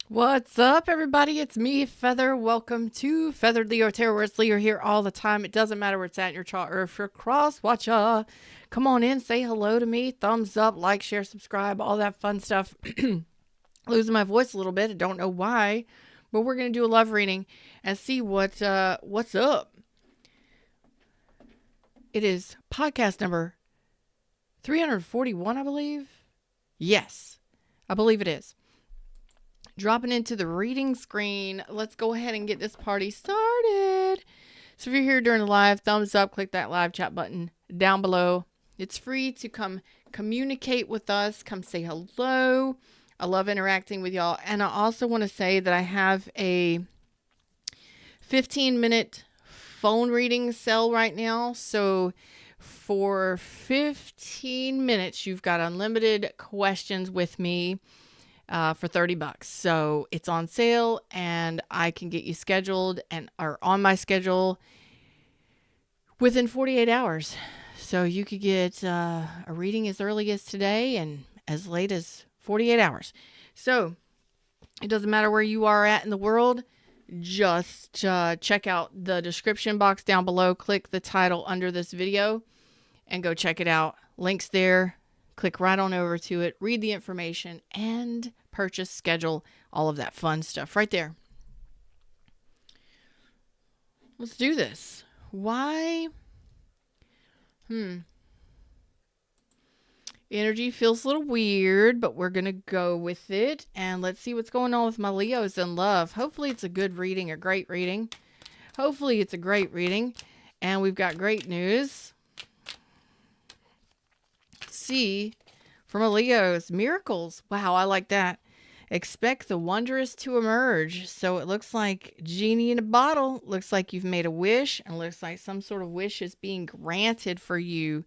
What's up, everybody? It's me, Feather. Welcome to Feathered Leo Tarot, where it's Leo here all the time. It doesn't matter where it's at in your chart or if you're cross watcher. Come on in, say hello to me. Thumbs up, like, share, subscribe, all that fun stuff. Losing my voice a little bit. I don't know why, but we're gonna do a love reading and see what's up. It is podcast number 341, I believe. Yes, I believe it is. Dropping into the reading screen. Let's go ahead and get this party started. So if you're here during the live, thumbs up, click that live chat button down below. It's free to come communicate with us, come say hello. I love interacting with y'all. And I also want to say that I have a 15-minute phone reading sale right now. So for 15 minutes, you've got unlimited questions with me. For $30. So it's on sale and I can get you scheduled and are on my schedule within 48 hours. So you could get a reading as early as today and as late as 48 hours. So it doesn't matter where you are at in the world. Just check out the description box down below. Click the title under this video and go check it out. Links there. Click right on over to it, read the information, and purchase, schedule, all of that fun stuff right there. Let's do this. Why? Energy feels a little weird, but we're going to go with it. And let's see what's going on with my Leos in love. Hopefully it's a good reading, a great reading. Hopefully it's a great reading. And we've got great news. See from a Leo's miracles. Wow, I like that. Expect the wondrous to emerge. So it looks like genie in a bottle. Looks like you've made a wish, and looks like some sort of wish is being granted for you.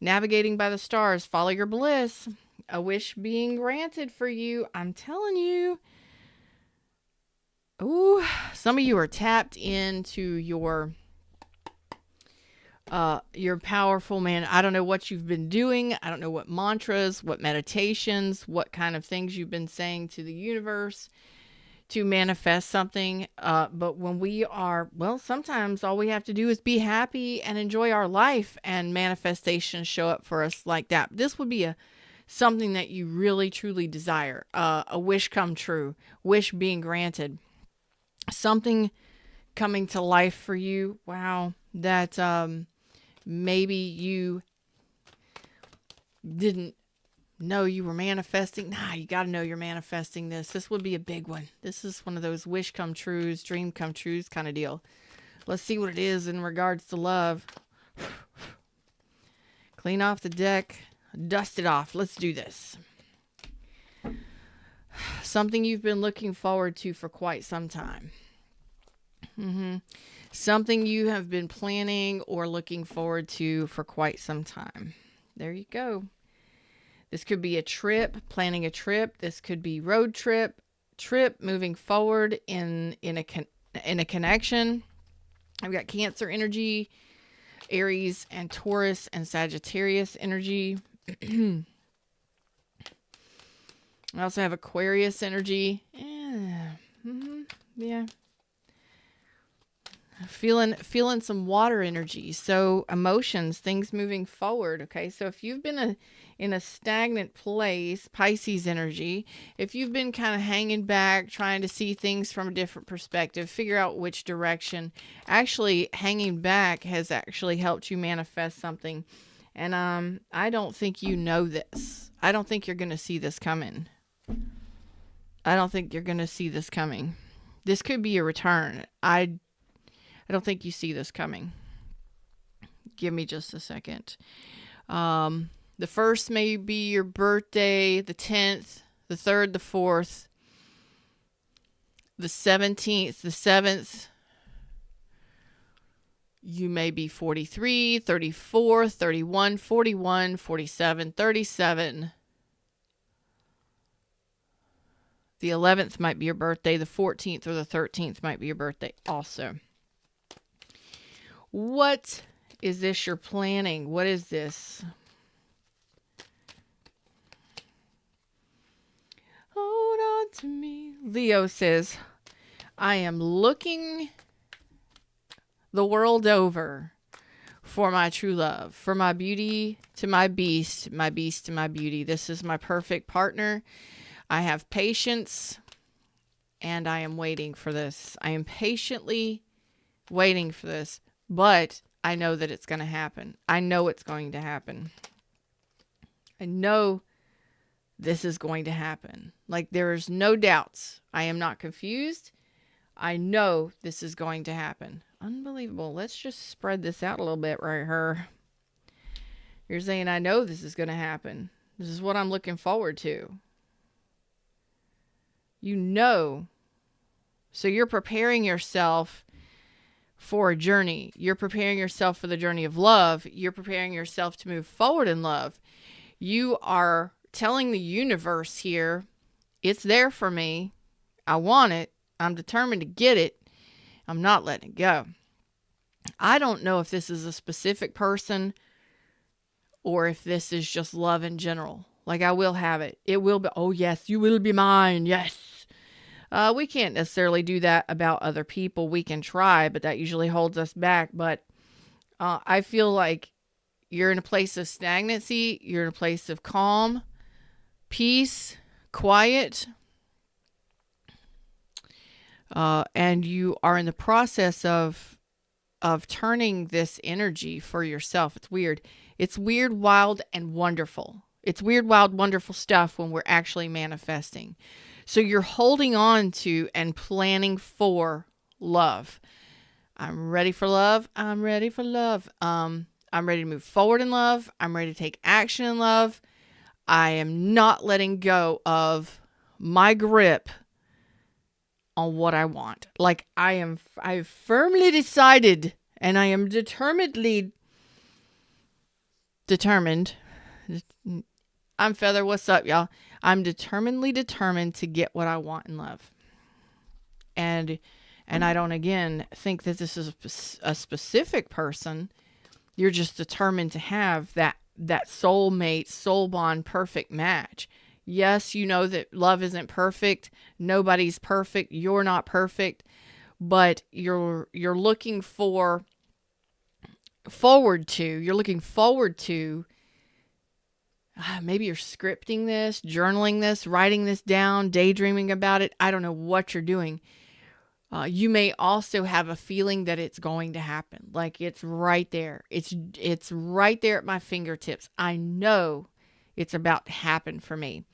Navigating by the stars, follow your bliss. A wish being granted for you. I'm telling you. Ooh, some of you are tapped into your powerful, man. I don't know what you've been doing. I don't know what mantras, what meditations, what kind of things you've been saying to the universe to manifest something. But when we are, well, sometimes all we have to do is be happy and enjoy our life, and manifestations show up for us like that. This would be something that you really, truly desire. A wish come true, wish being granted, something coming to life for you. Wow. That, maybe you didn't know you were manifesting. Nah, you got to know you're manifesting this. This would be a big one. This is one of those wish come trues, dream come trues kind of deal. Let's see what it is in regards to love. Clean off the deck, dust it off. Let's do this. Something you've been looking forward to for quite some time. Something you have been planning or looking forward to for quite some time. There you go. This could be a trip, planning a trip. This could be road trip, moving forward in a connection. I've got Cancer energy, Aries and Taurus and Sagittarius energy. I also have Aquarius energy. Yeah. Feeling some water energy. So emotions, things moving forward. Okay. So if you've been in a stagnant place, Pisces energy, if you've been kind of hanging back, trying to see things from a different perspective, figure out which direction, actually hanging back has actually helped you manifest something. And, I don't think you know this. I don't think you're going to see this coming. This could be a return. I don't think you see this coming. Give me just a second. The first may be your birthday, the 10th, the 3rd, the 4th, the 17th, the 7th. You may be 43, 34, 31, 41, 47, 37. The 11th might be your birthday. The 14th or the 13th might be your birthday also. What is this you're planning? What is this? Hold on to me, Leo says, I am looking the world over for my true love, for my beauty to my beast to my beauty. This is my perfect partner. I have patience, and I am waiting for this. I am patiently waiting for this, but I know that it's going to happen. I know it's going to happen. I know this is going to happen. Like, there's no doubts. I am not confused. I know this is going to happen. Unbelievable. Let's just spread this out a little bit right here. You're saying, I know this is going to happen. This is what I'm looking forward to. You know. So you're preparing yourself for a journey. You're preparing yourself for the journey of love. You're preparing yourself to move forward in love. You are telling the universe here, it's there for me. I want it. I'm determined to get it. I'm not letting it go. I don't know if this is a specific person or if this is just love in general. Like, I will have it. It will be, oh yes, you will be mine. Yes. We can't necessarily do that about other people. We can try, but that usually holds us back. But I feel like you're in a place of stagnancy. You're in a place of calm, peace, quiet. And you are in the process of turning this energy for yourself. It's weird. It's weird, wild, and wonderful. It's weird, wild, wonderful stuff when we're actually manifesting. So you're holding on to and planning for love. I'm ready for love. I'm ready for love. I'm ready to move forward in love. I'm ready to take action in love. I am not letting go of my grip on what I want. Like, I've firmly decided, and I am determined. I'm Feather. What's up, y'all? I'm determined to get what I want in love. And I don't, again, think that this is a specific person. You're just determined to have that soulmate, soul bond, perfect match. Yes, you know that love isn't perfect. Nobody's perfect. You're not perfect. But you're looking forward to, maybe you're scripting this, journaling this, writing this down, daydreaming about it. I don't know what you're doing. You may also have a feeling that it's going to happen. Like, it's right there. It's right there at my fingertips. I know it's about to happen for me.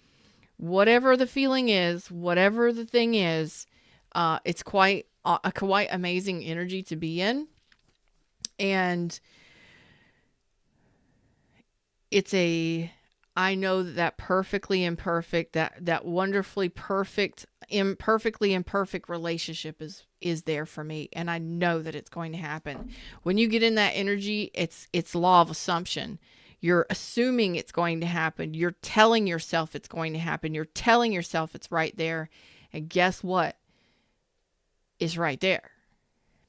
Whatever the feeling is, whatever the thing is, it's quite amazing energy to be in. And I know that perfectly imperfect, that wonderfully perfect, imperfectly imperfect relationship is there for me. And I know that it's going to happen. When you get in that energy, it's law of assumption. You're assuming it's going to happen. You're telling yourself it's going to happen. You're telling yourself it's right there. And guess what? It's right there.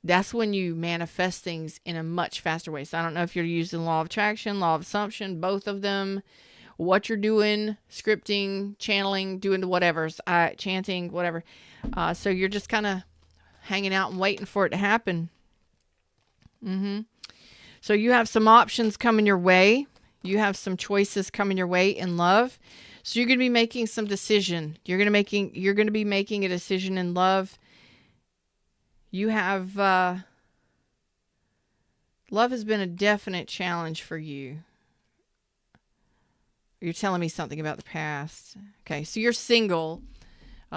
That's when you manifest things in a much faster way. So I don't know if you're using law of attraction, law of assumption, both of them, what you're doing, scripting, channeling, doing whatever, chanting, whatever. So you're just kind of hanging out and waiting for it to happen. So you have some options coming your way. You have some choices coming your way in love. So you're going to be making some decision. You're going to be making a decision in love. You have, love has been a definite challenge for you. You're telling me something about the past. Okay, so you're single.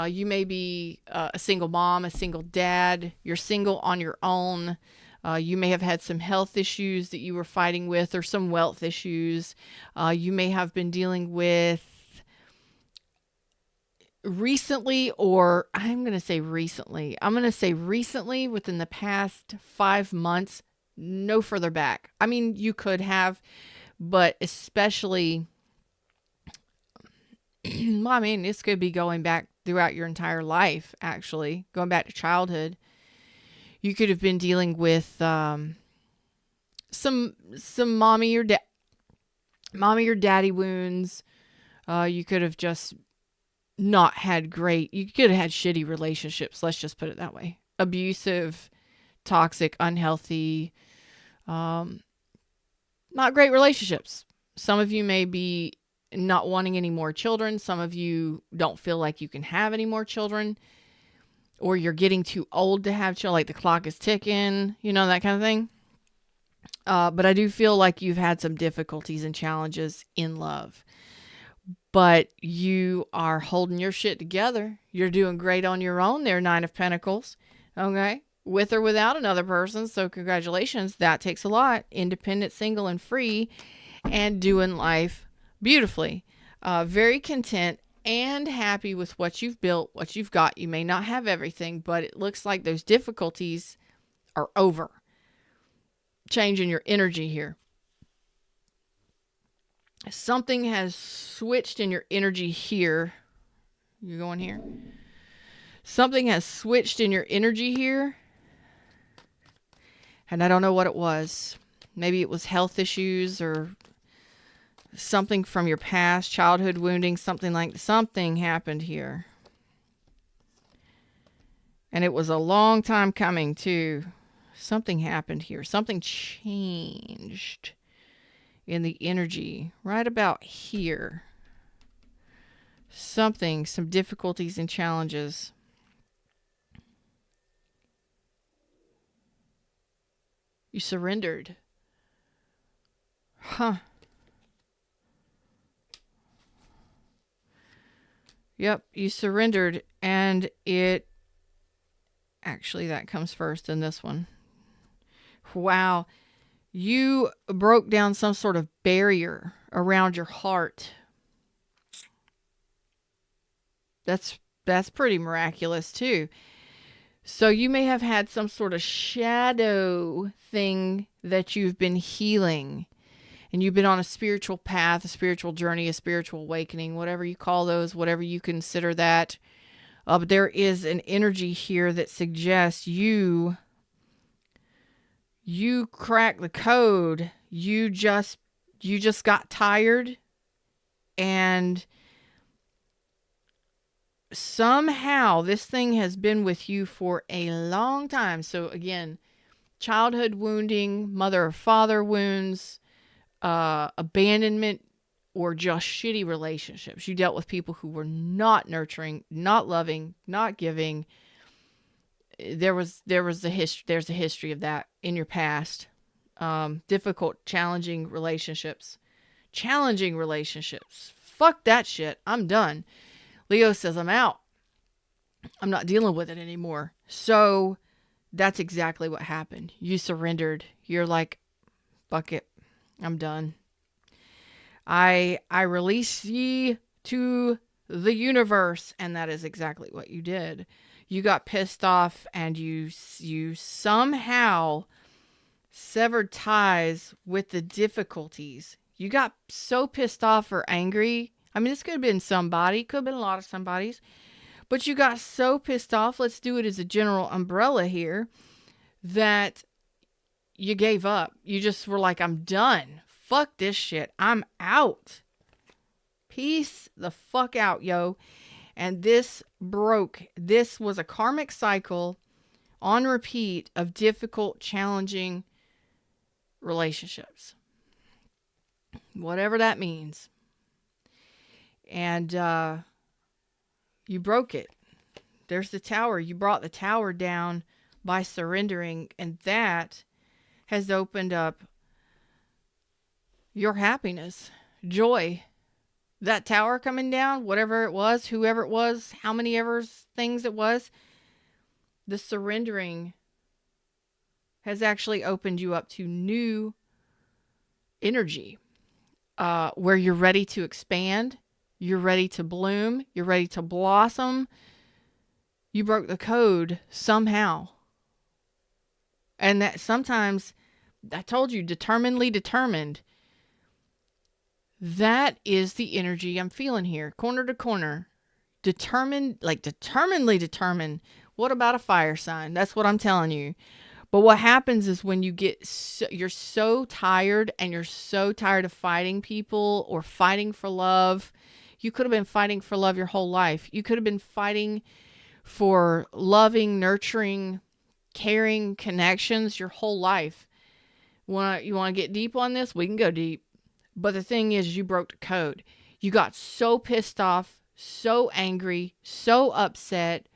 You may be a single mom, a single dad. You're single on your own. You may have had some health issues that you were fighting with, or some wealth issues. You may have been dealing with recently, or I'm going to say recently. I'm going to say recently, within the past 5 months, no further back. I mean, you could have, but especially, well, I mean, this could be going back throughout your entire life, actually, going back to childhood. You could have been dealing with some mommy or daddy wounds. You could have just not had great, you could have had shitty relationships. Let's just put it that way. Abusive, toxic, unhealthy, not great relationships. Some of you may be not wanting any more children. Some of you don't feel like you can have any more children, or you're getting too old to have children, like the clock is ticking, that kind of thing. But I do feel like you've had some difficulties and challenges in love. But you are holding your shit together. You're doing great on your own there, Nine of Pentacles. Okay? With or without another person. So congratulations. That takes a lot. Independent, single, and free. And doing life beautifully. Very content and happy with what you've built, what you've got. You may not have everything, but it looks like those difficulties are over. Changing your energy here. Something has switched in your energy here. You're going here. Something has switched in your energy here. And I don't know what it was. Maybe it was health issues or something from your past, childhood wounding, something happened here. And it was a long time coming too. Something happened here. Something changed in the energy right about here. Some difficulties and challenges. You surrendered. Huh. Yep, you surrendered, and actually that comes first in this one. Wow. You broke down some sort of barrier around your heart. That's pretty miraculous too. So you may have had some sort of shadow thing that you've been healing. And you've been on a spiritual path, a spiritual journey, a spiritual awakening, whatever you call those, whatever you consider that. But there is an energy here that suggests you cracked the code. You just got tired, and somehow this thing has been with you for a long time. So again, childhood wounding, mother or father wounds, abandonment, or just shitty relationships. You dealt with people who were not nurturing, not loving, not giving. There's a history of that in your past. Difficult, challenging relationships. Fuck that shit. I'm done. Leo says I'm out. I'm not dealing with it anymore. So that's exactly what happened. You surrendered. You're like, fuck it. I'm done. I release ye to the universe. And that is exactly what you did. You got pissed off, and you somehow severed ties with the difficulties. You got so pissed off or angry. I mean, this could have been somebody. Could have been a lot of somebodies. But you got so pissed off. Let's do it as a general umbrella here. That you gave up. You just were like, I'm done. Fuck this shit. I'm out. Peace the fuck out, yo. And this broke. This was a karmic cycle on repeat of difficult, challenging relationships. Whatever that means. And you broke it. There's the tower. You brought the tower down by surrendering. And that has opened up your happiness, joy. That tower coming down, whatever it was, whoever it was, how many ever things it was, the surrendering has actually opened you up to new energy, where you're ready to expand, you're ready to bloom, you're ready to blossom. You broke the code somehow. And that sometimes, I told you, determinedly determined. That is the energy I'm feeling here. Corner to corner. Determined, like determinedly determined. What about a fire sign? That's what I'm telling you. But what happens is when you get, you're so tired, and you're so tired of fighting people or fighting for love. You could have been fighting for love your whole life. You could have been fighting for loving, nurturing, caring connections your whole life. You want to get deep on this? We can go deep. But the thing is, you broke the code. You got so pissed off, so angry, so upset,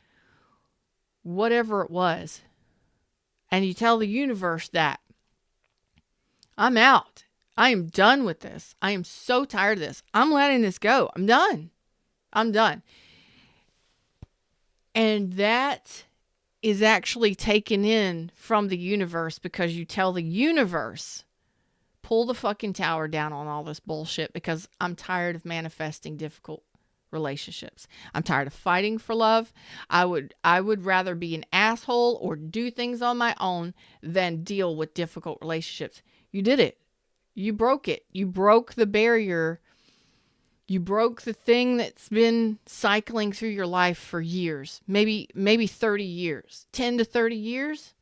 whatever it was. And you tell the universe that I'm out. I am done with this. I am so tired of this. I'm letting this go. I'm done. I'm done. And that is actually taken in from the universe because you tell the universe, pull the fucking tower down on all this bullshit because I'm tired of manifesting difficult relationships. I'm tired of fighting for love. I would rather be an asshole or do things on my own than deal with difficult relationships. You did it. You broke it. You broke the barrier. You broke the thing that's been cycling through your life for years, maybe 30 years, 10 to 30 years.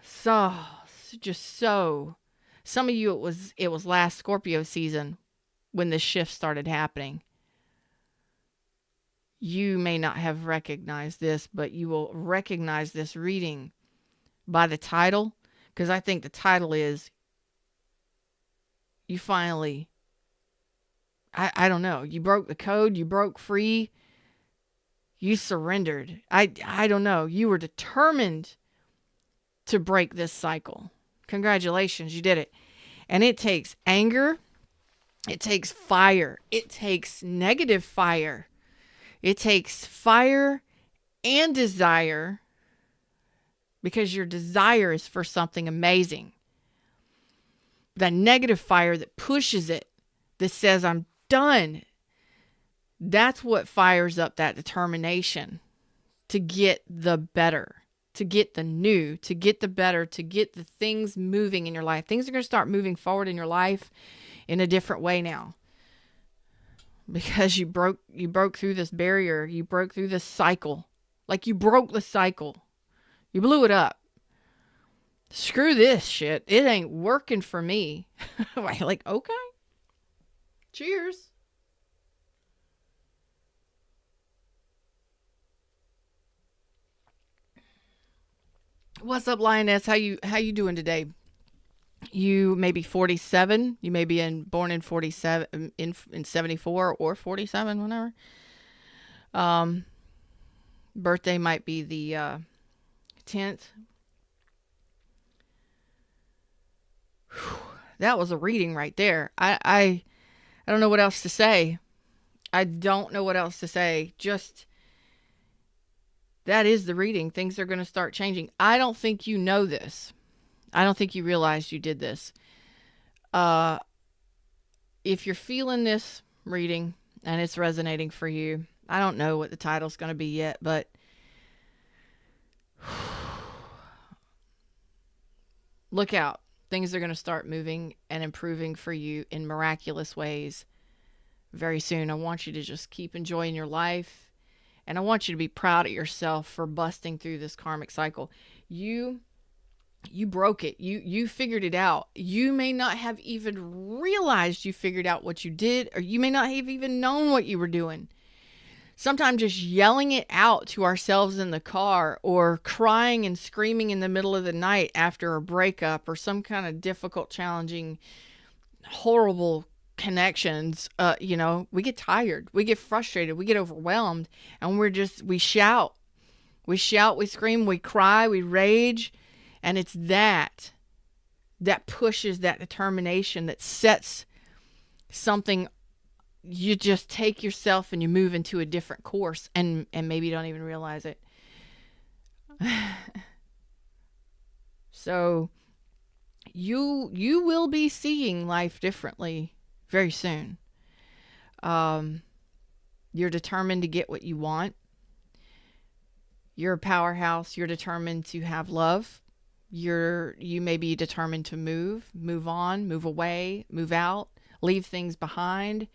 So, some of you, it was last Scorpio season when this shift started happening. You may not have recognized this, but you will recognize this reading by the title, because I think the title is, you finally, I don't know, you broke the code, you broke free, you surrendered. I don't know, you were determined to break this cycle. Congratulations, you did it. And it takes anger, it takes fire, it takes negative fire, it takes fire and desire, because your desire is for something amazing. The negative fire that pushes it, that says, I'm done. That's what fires up that determination to get the better, to get the new, to get the better, to get the things moving in your life. Things are going to start moving forward in your life in a different way now. Because you broke through this barrier. You broke through this cycle. Like you broke the cycle. You blew it up. Screw this shit. It ain't working for me. Like, okay. Cheers. What's up, Lioness? How you doing today? You may be 47. You may be born in 47, in 74 or 47, whenever. Birthday might be the 10th. That was a reading right there. I don't know what else to say. I don't know what else to say. Just, that is the reading. Things are going to start changing. I don't think you know this. I don't think you realized you did this. If you're feeling this reading and it's resonating for you, I don't know what the title's going to be yet, but look out. Things are going to start moving and improving for you in miraculous ways very soon. I want you to just keep enjoying your life. And I want you to be proud of yourself for busting through this karmic cycle. You broke it. You figured it out. You may not have even realized you figured out what you did, or you may not have even known what you were doing. Sometimes just yelling it out to ourselves in the car, or crying and screaming in the middle of the night after a breakup or some kind of difficult, challenging, horrible connections. We get tired, we get frustrated, we get overwhelmed, and we shout, we scream, we cry, we rage. And it's that pushes that determination, that sets something. You just take yourself and you move into a different course, and maybe you don't even realize it. So you will be seeing life differently very soon. You're determined to get what you want. You're a powerhouse. You're determined to have love. You may be determined to move on, move away, move out, leave things behind.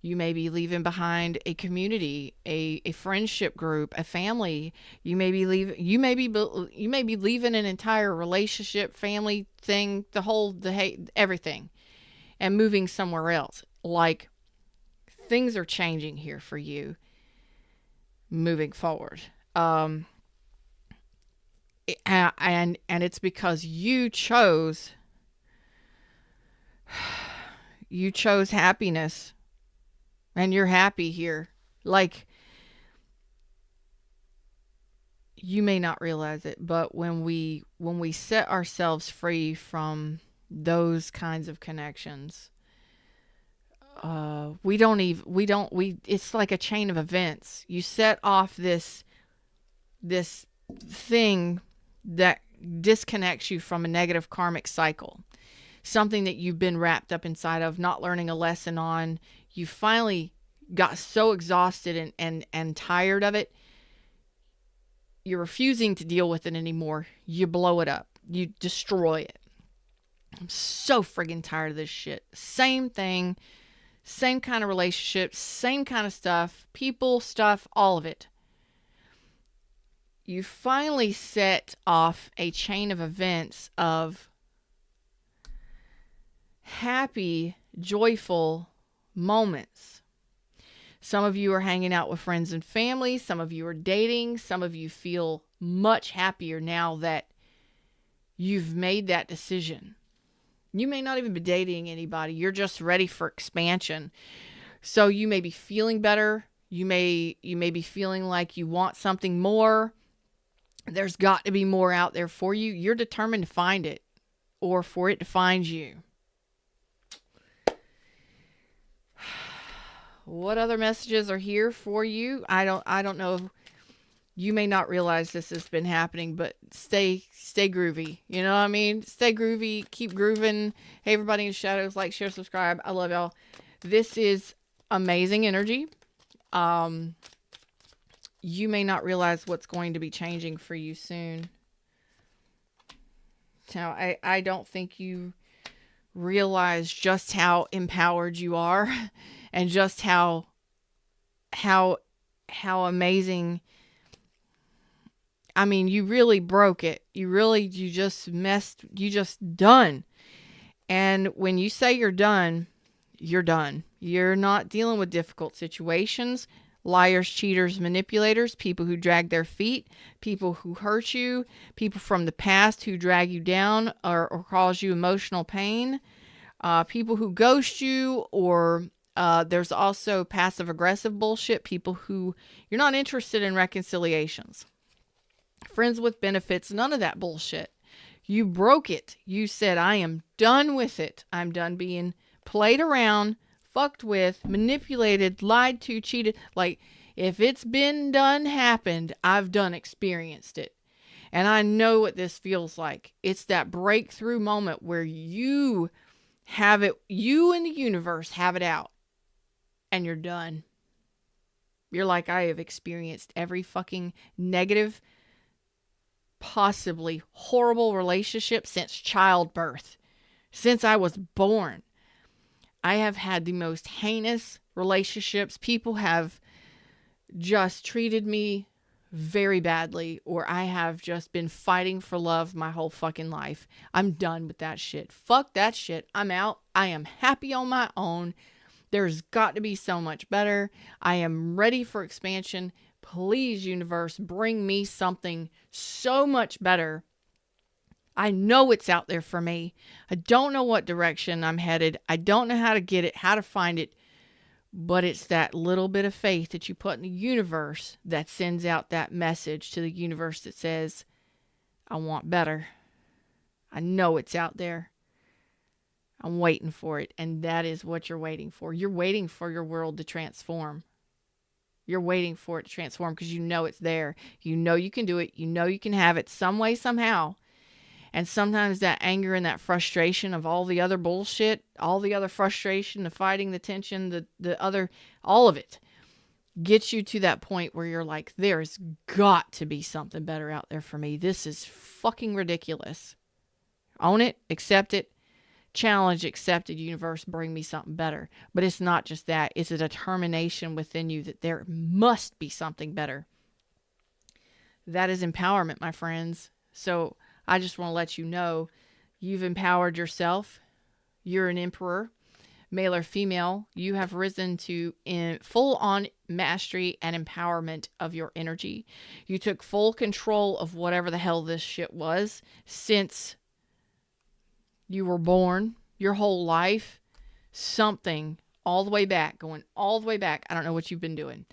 You may be leaving behind a community, a friendship group, a family. You may be leaving an entire relationship, family thing, everything, and moving somewhere else. like things are changing here for you moving forward. And it's because you chose happiness, and you're happy here. Like, you may not realize it, but when we set ourselves free from those kinds of connections, it's like a chain of events. You set off this thing that disconnects you from a negative karmic cycle, something that you've been wrapped up inside of, not learning a lesson on. You finally got so exhausted and tired of it, you're refusing to deal with it anymore. You blow it up. You destroy it. I'm so friggin' tired of this shit. Same thing, same kind of relationships, same kind of stuff, people, stuff, all of it. You finally set off a chain of events of happy, joyful moments. Some of you are hanging out with friends and family. Some of you are dating. Some of you feel much happier now that you've made that decision. You may not even be dating anybody. You're just ready for expansion. So you may be feeling better. You may be feeling like you want something more. There's got to be more out there for you. You're determined to find it, or for it to find you. What other messages are here for you? I don't know. You may not realize this has been happening, but stay groovy. You know what I mean? Stay groovy. Keep grooving. Hey, everybody in shadows, like, share, subscribe. I love y'all. This is amazing energy. You may not realize what's going to be changing for you soon. Now, I don't think you realize just how empowered you are and just how amazing. I mean, you really broke it. You just done. And when you say you're done, you're done. You're not dealing with difficult situations. Liars, cheaters, manipulators, people who drag their feet, people who hurt you, people from the past who drag you down or cause you emotional pain, people who ghost you, or there's also passive-aggressive bullshit, people who you're not interested in reconciliations. Friends with benefits, none of that bullshit. You broke it. You said, I am done with it. I'm done being played around, fucked with, manipulated, lied to, cheated. Like, if it's been done, happened, I've done experienced it. And I know what this feels like. It's that breakthrough moment where you have it, you and the universe have it out, and you're done. You're like, I have experienced every fucking negative, possibly horrible relationship since childbirth, since I was born. I have had the most heinous relationships. People have just treated me very badly, or I have just been fighting for love my whole fucking life. I'm done with that shit. Fuck that shit. I'm out. I am happy on my own. There's got to be so much better. I am ready for expansion. Please, universe, bring me something so much better. I know it's out there for me. I don't know what direction I'm headed. I don't know how to get it, how to find it. But it's that little bit of faith that you put in the universe that sends out that message to the universe that says, I want better. I know it's out there. I'm waiting for it. And that is what you're waiting for. You're waiting for your world to transform. You're waiting for it to transform because you know it's there. You know you can do it. You know you can have it some way, somehow. And sometimes that anger and that frustration of all the other bullshit, all the other frustration, the fighting, the tension, the other, all of it gets you to that point where you're like, there's got to be something better out there for me. This is fucking ridiculous. Own it, accept it, challenge, accepted, universe, bring me something better. But it's not just that. It's a determination within you that there must be something better. That is empowerment, my friends. So I just want to let you know, you've empowered yourself. You're an emperor. male or female, you have risen to in full on mastery and empowerment of your energy. You took full control of whatever the hell this shit was since you were born, your whole life, something all the way back, going all the way back. I don't know what you've been doing.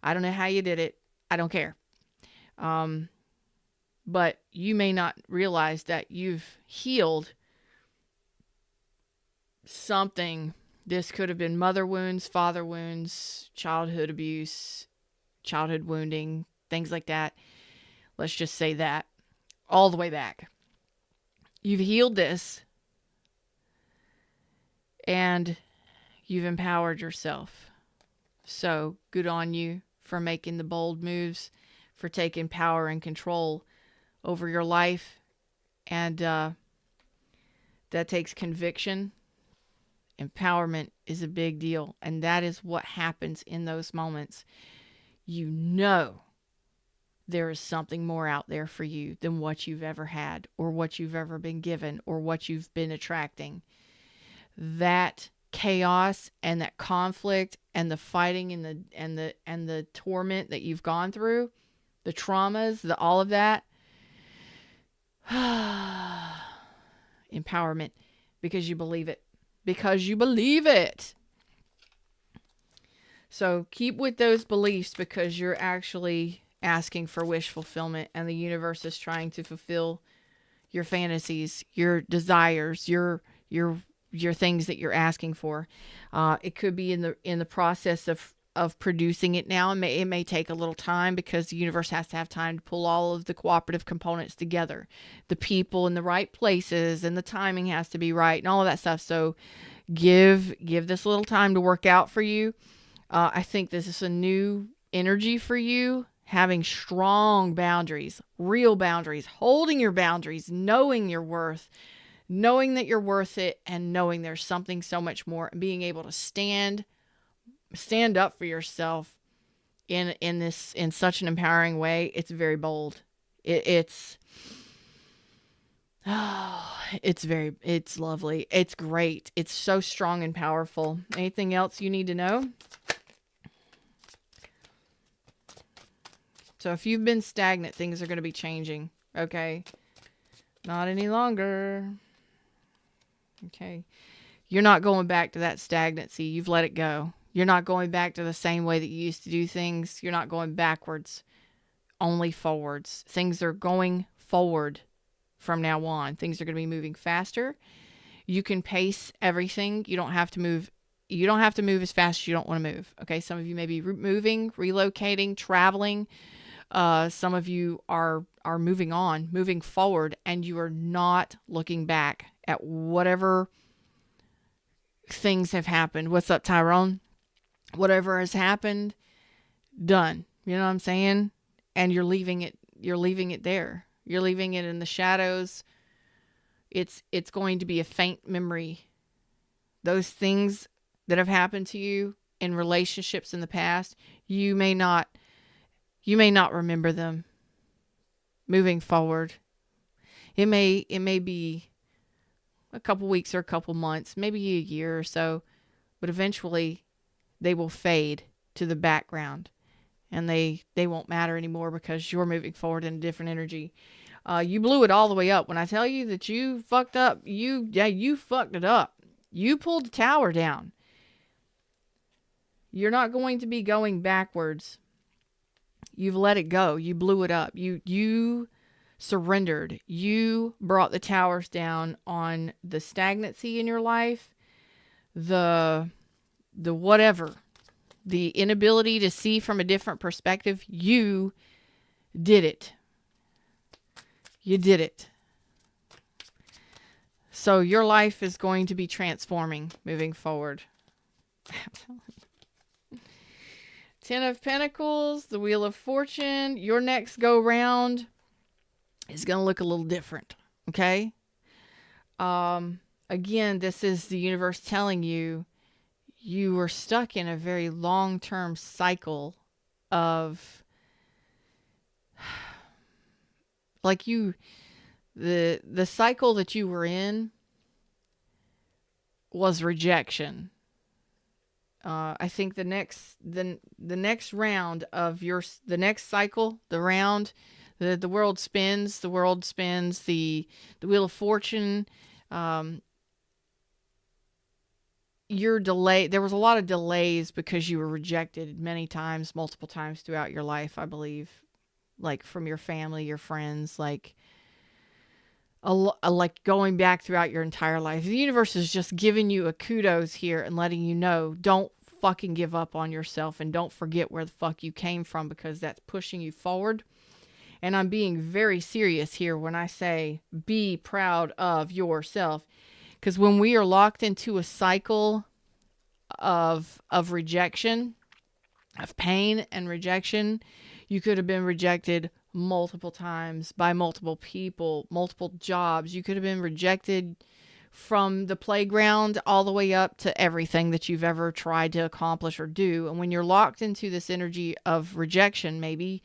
I don't know how you did it. I don't care. But you may not realize that you've healed something. This could have been mother wounds, father wounds, childhood abuse, childhood wounding, things like that. Let's just say that. All the way back. You've healed this. And you've empowered yourself. So good on you for making the bold moves, for taking power and control over your life. And that takes conviction. Empowerment is a big deal. And that is what happens in those moments. You know there is something more out there for you than what you've ever had, or what you've ever been given, or what you've been attracting. That chaos and that conflict and the fighting and the torment that you've gone through, the traumas, all of that, empowerment, because you believe it. Because you believe it. So keep with those beliefs, because you're actually asking for wish fulfillment, and the universe is trying to fulfill your fantasies, your desires, your things that you're asking for. It could be in the process of producing it now. It may take a little time, because the universe has to have time to pull all of the cooperative components together, the people in the right places, and the timing has to be right, and all of that stuff. So give this a little time to work out for you. I think this is a new energy for you, having strong boundaries, real boundaries, holding your boundaries, knowing your worth, knowing that you're worth it, and knowing there's something so much more, and being able to stand up for yourself in such an empowering way. It's very bold. It's lovely. It's great. It's so strong and powerful. Anything else you need to know? So if you've been stagnant, things are going to be changing. Okay. Not any longer. Okay. You're not going back to that stagnancy. You've let it go. You're not going back to the same way that you used to do things. You're not going backwards, only forwards. Things are going forward from now on. Things are going to be moving faster. You can pace everything. You don't have to move. You don't have to move as fast as you don't want to move. Okay. Some of you may be moving, relocating, traveling. Some of you are moving on, moving forward, and you are not looking back at whatever things have happened. What's up, Tyrone? Whatever has happened, done. You know what I'm saying? And you're leaving it there. You're leaving it in the shadows. It's going to be a faint memory. Those things that have happened to you in relationships in the past, you may not remember them moving forward. It may be a couple weeks or a couple months, maybe a year or so, but eventually they will fade to the background, and they won't matter anymore, because you're moving forward in a different energy. You blew it all the way up. When I tell you that you fucked up, you fucked it up. You pulled the tower down. You're not going to be going backwards. You've let it go. You blew it up. You surrendered. You brought the towers down on the stagnancy in your life, the whatever, the inability to see from a different perspective. You did it. You did it. So your life is going to be transforming moving forward. Ten of Pentacles, the Wheel of Fortune. Your next go round is going to look a little different. Okay. Again, this is the universe telling you you were stuck in a very long-term cycle of the cycle that you were in was rejection. I think the next round of the next cycle, the round, the world spins, the wheel of fortune. Um, there was a lot of delays because you were rejected many times, multiple times throughout your life, I believe, like from your family, your friends, like like going back throughout your entire life. The universe is just giving you a kudos here and letting you know, don't fucking give up on yourself and don't forget where the fuck you came from, because that's pushing you forward. And I'm being very serious here when I say be proud of yourself, because when we are locked into a cycle of rejection, of pain and rejection, you could have been rejected multiple times by multiple people, multiple jobs. You could have been rejected from the playground all the way up to everything that you've ever tried to accomplish or do. And when you're locked into this energy of rejection, maybe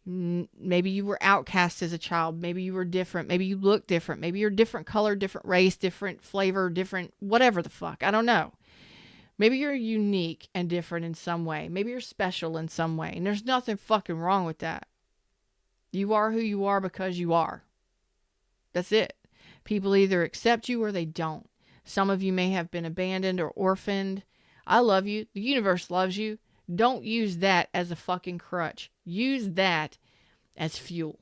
you were outcast as a child, maybe you were different, maybe you look different, maybe you're different color, different race, different flavor, different whatever the fuck, I don't know. Maybe you're unique and different in some way. Maybe you're special in some way. And there's nothing fucking wrong with that. You are who you are because you are. That's it. People either accept you or they don't. Some of you may have been abandoned or orphaned. I love you. The universe loves you. Don't use that as a fucking crutch. Use that as fuel.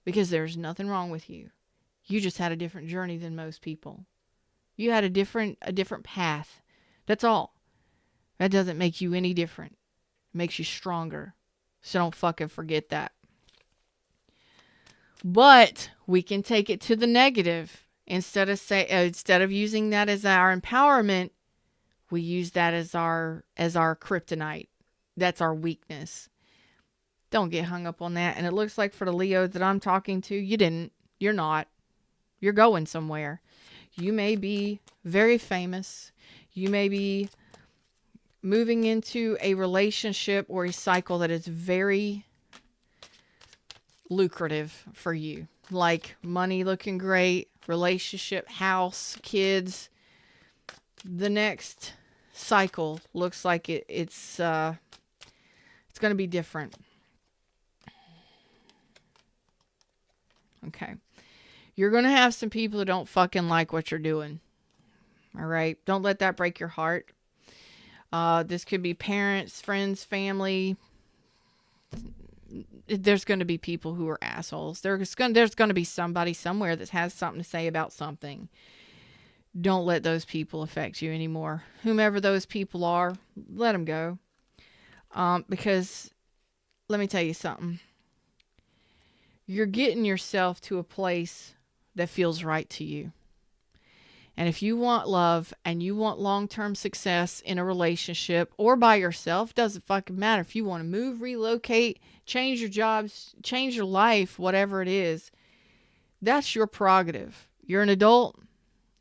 Because there's nothing wrong with you. You just had a different journey than most people. You had a different path. That's all. That doesn't make you any different. It makes you stronger. So don't fucking forget that. But we can take it to the negative. Instead of using that as our empowerment, we use that as our kryptonite. That's our weakness. Don't get hung up on that. And it looks like for the Leos that I'm talking to, you didn't. You're not. You're going somewhere. You may be very famous. You may be moving into a relationship or a cycle that is very lucrative for you. Like money looking great, relationship, house, kids. The next cycle looks like it's going to be different. Okay. You're going to have some people who don't fucking like what you're doing. All right. Don't let that break your heart. This could be parents, friends, family. There's going to be people who are assholes. There's going to be somebody somewhere that has something to say about something. Don't let those people affect you anymore. Whomever those people are, let them go. Because let me tell you something. You're getting yourself to a place that feels right to you. And if you want love and you want long-term success in a relationship or by yourself, doesn't fucking matter. If you want to move, relocate, change your jobs, change your life, whatever it is, that's your prerogative. You're an adult.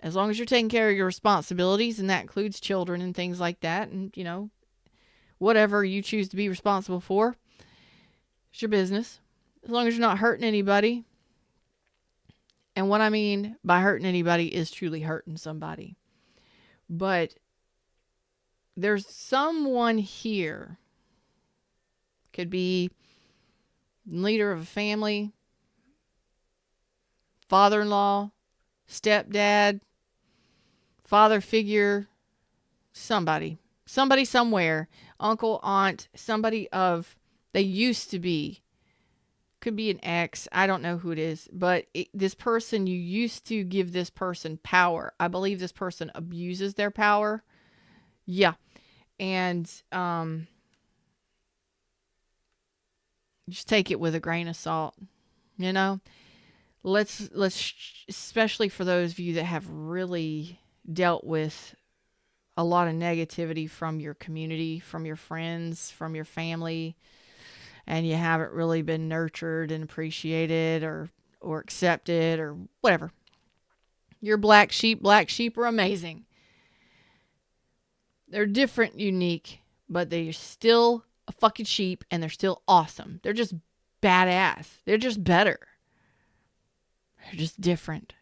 As long as you're taking care of your responsibilities, and that includes children and things like that, and, you know, whatever you choose to be responsible for, it's your business. As long as you're not hurting anybody. And what I mean by hurting anybody is truly hurting somebody. But there's someone here, could be leader of a family, father-in-law, stepdad, father figure, somebody somewhere, uncle, aunt, they used to be. Could be an ex. I don't know who it is. But this person, you used to give this person power. I believe this person abuses their power. Yeah. And just take it with a grain of salt. You know? Let's especially for those of you that have really dealt with a lot of negativity from your community, from your friends, from your family, and you haven't really been nurtured and appreciated or accepted or whatever. You're black sheep. Black sheep are amazing. They're different, unique, but they're still a fucking sheep, and they're still awesome. They're just badass. They're just better. They're just different.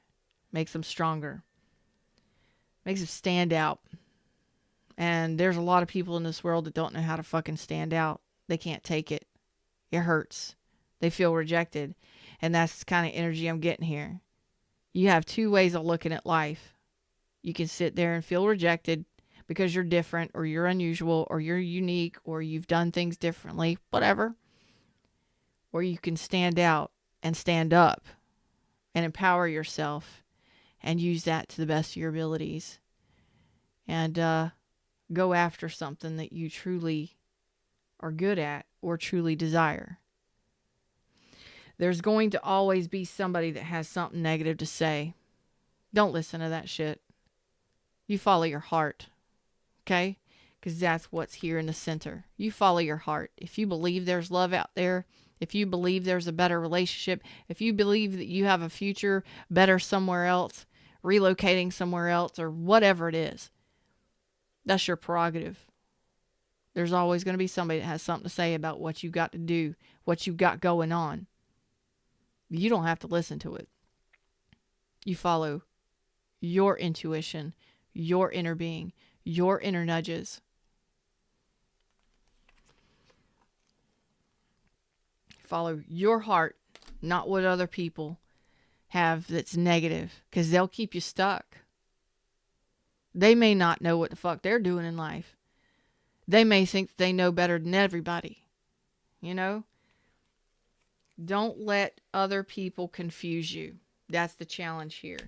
Makes them stronger. Makes them stand out. And there's a lot of people in this world that don't know how to fucking stand out. They can't take it. It hurts. They feel rejected. And that's the kind of energy I'm getting here. You have two ways of looking at life. You can sit there and feel rejected because you're different or you're unusual or you're unique or you've done things differently, whatever. Or you can stand out and stand up and empower yourself and use that to the best of your abilities and go after something that you truly are good at or truly desire. There's going to always be somebody that has something negative to say. Don't listen to that shit. You follow your heart, okay? Because that's what's here in the center. You follow your heart. If you believe there's love out there, if you believe there's a better relationship, if you believe that you have a future better somewhere else, relocating somewhere else, or whatever it is, that's your prerogative. There's always going to be somebody that has something to say about what you got to do, what you got going on. You don't have to listen to it. You follow your intuition, your inner being, your inner nudges. Follow your heart, not what other people have that's negative, because they'll keep you stuck. They may not know what the fuck they're doing in life. They may think they know better than everybody. You know? Don't let other people confuse you. That's the challenge here.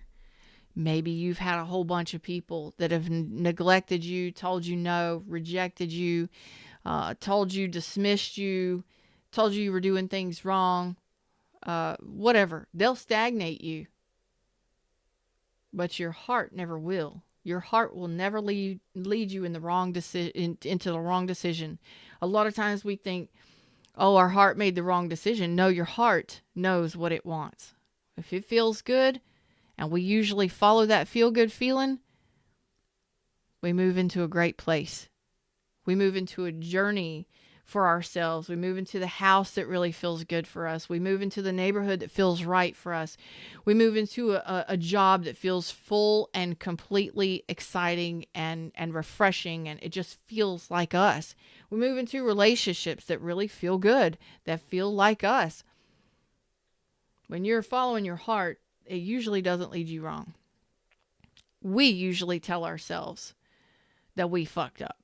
Maybe you've had a whole bunch of people that have neglected you, told you no, rejected you, told you, dismissed you, told you were doing things wrong, whatever. They'll stagnate you. But your heart never will. Your heart will never lead you in the wrong into the wrong decision. A lot of times we think, oh, our heart made the wrong decision. No, your heart knows what it wants. If it feels good, and we usually follow that feel-good feeling, we move into a great place. We move into a journey for ourselves. We move into the house that really feels good for us. We move into the neighborhood that feels right for us. We move into a job that feels full and completely exciting and refreshing, and it just feels like us. We move into relationships that really feel good, that feel like us. When you're following your heart, it usually doesn't lead you wrong. We usually tell ourselves that we fucked up.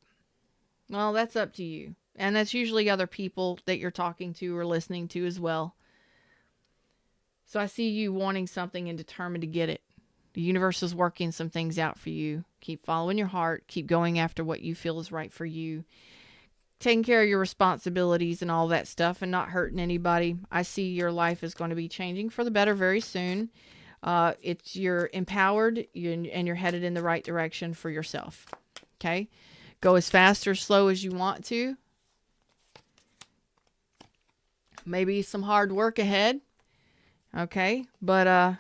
Well, that's up to you. And that's usually other people that you're talking to or listening to as well. So I see you wanting something and determined to get it. The universe is working some things out for you. Keep following your heart. Keep going after what you feel is right for you. Taking care of your responsibilities and all that stuff and not hurting anybody. I see your life is going to be changing for the better very soon. You're empowered and you're headed in the right direction for yourself. Okay? Go as fast or slow as you want to. Maybe some hard work ahead. Okay? But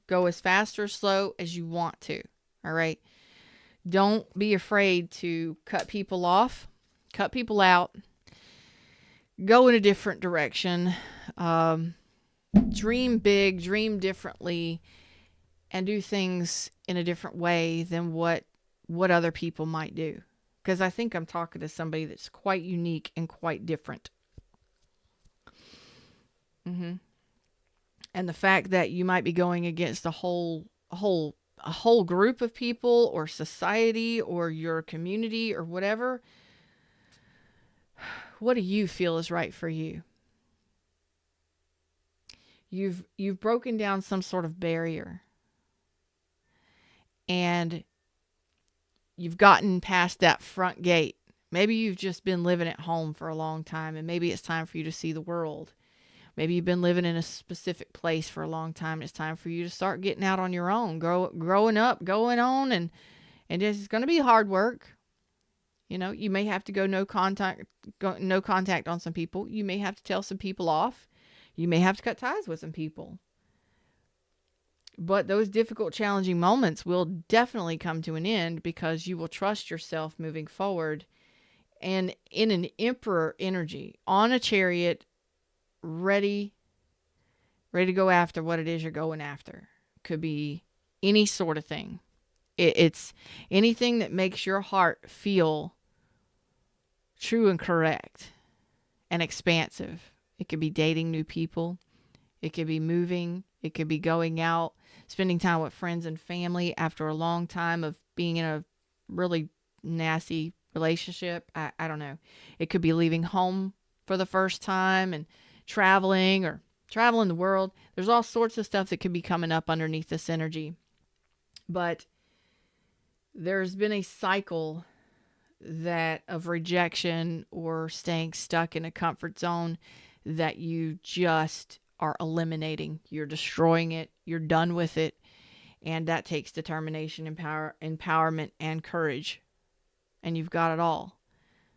go as fast or slow as you want to. All right? Don't be afraid to cut people off. Cut people out. Go in a different direction. Dream big, dream differently, and do things in a different way than what other people might do. Because I think I'm talking to somebody that's quite unique and quite different. And the fact that you might be going against a whole group of people or society or your community or whatever. What do you feel is right for you? You've broken down some sort of barrier. And you've gotten past that front gate. Maybe you've just been living at home for a long time, and maybe it's time for you to see the world. Maybe you've been living in a specific place for a long time, and it's time for you to start getting out on your own, growing up, going on, and it's going to be hard work. You know, you may have to go no contact on some people. You may have to tell some people off. You may have to cut ties with some people. But those difficult, challenging moments will definitely come to an end because you will trust yourself moving forward and in an emperor energy, on a chariot, ready to go after what it is you're going after. Could be any sort of thing. It's anything that makes your heart feel true and correct and expansive. It could be dating new people. It could be moving. It could be going out, spending time with friends and family after a long time of being in a really nasty relationship. I don't know. It could be leaving home for the first time and traveling or traveling the world. There's all sorts of stuff that could be coming up underneath this energy. But there's been a cycle that of rejection or staying stuck in a comfort zone that you just are eliminating. You're destroying it. You're done with it. And that takes determination, empowerment, and courage. And you've got it all.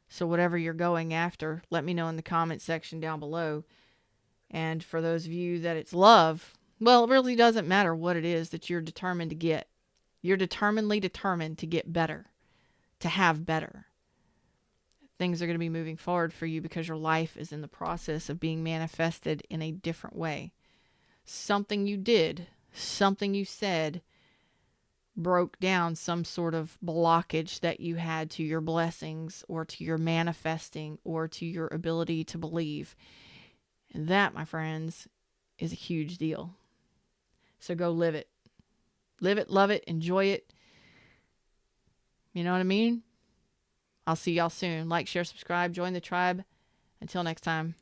So whatever you're going after, let me know in the comment section down below. And for those of you that it's love, well, it really doesn't matter what it is that you're determined to get. You're determinedly determined to get better, to have better. Things are going to be moving forward for you because your life is in the process of being manifested in a different way. Something you did, something you said, broke down some sort of blockage that you had to your blessings or to your manifesting or to your ability to believe. And that, my friends, is a huge deal. So go live it. Live it, love it, enjoy it. You know what I mean? I'll see y'all soon. Like, share, subscribe, join the tribe. Until next time.